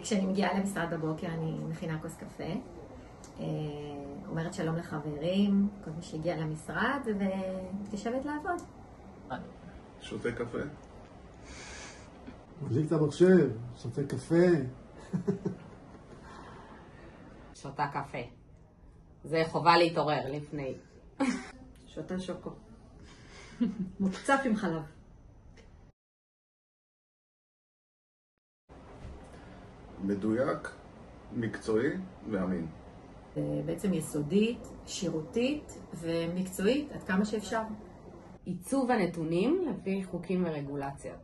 כשאני מגיעה למשרד בבוקר אני מכינה כוס קפה, אומרת שלום לחברים, כל מי שהגיע למשרד, ותשבת לעבוד. שותה קפה? מדליק את המחשב, שותה קפה. שותה קפה. זה חובה להתעורר לפני. שותה שוקו. מוקצף עם חלב. מדויק, מקצועי ואמין. בעצם יסודית, שירותית ומקצועית עד כמה שאפשר. עיצוב הנתונים לפי חוקים ורגולציות.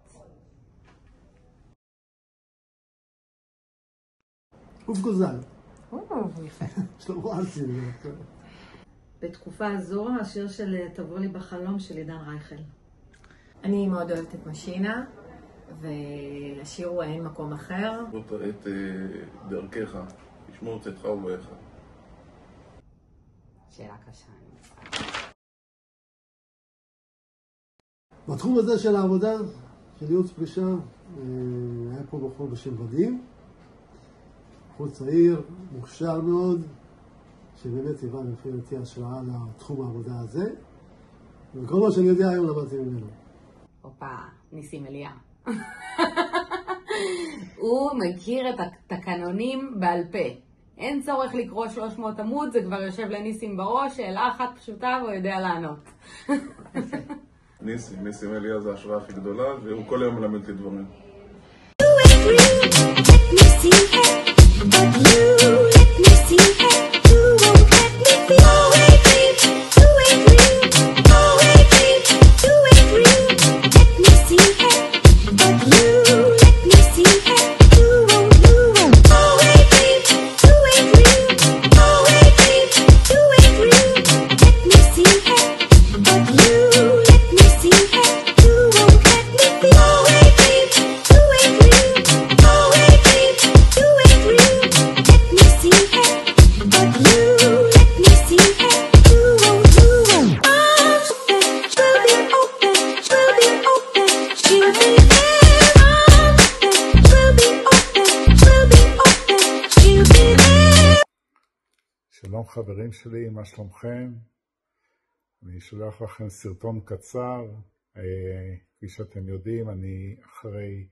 עוף גוזל. יפה. שלמה ארצי. בתקופה הזו השיר של תבוא לי בחלום של עידן רייכל. אני מאוד אוהבת את משינה, ולשיר הוא אין מקום אחר. את דרכך, לשמור צאתך ובואך. שאלה קשה. בתחום הזה של העבודה, של ייעוץ פרישה, היה פה בחור בשם ודים, בחור צעיר, מוכשר מאוד, שבאמת היווה לפי דעתי השראה לתחום העבודה הזה, וכל מה שאני יודע היום למדתי ממנו. הופה, ניסים אליה. הוא מכיר את התקנונים בעל פה. אין צורך לקרוא 300 עמוד, זה כבר יושב לניסים בראש, שאלה אחת פשוטה והוא יודע לענות. ניסים אליה זה ההשראה הכי גדולה, והוא כל היום מלמד לי דברים. שלום חברים שלי, מה שלומכם? אני שולח לכם סרטון קצר. כפי שאתם יודעים, אני אחרי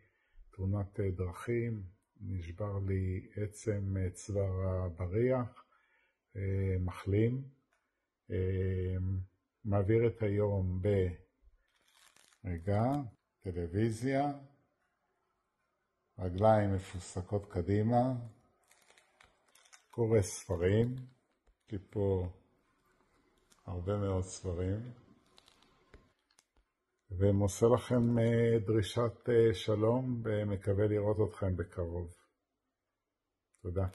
תאונת דרכים, נשבר לי עצם צוואר הבריח, מחלים. מעביר את היום טלוויזיה, רגליים מפוסקות קדימה, קורא ספרים, יש לי פה הרבה מאוד ספרים, ומוסר לכם דרישת שלום ומקווה לראות אתכם בקרוב. תודה.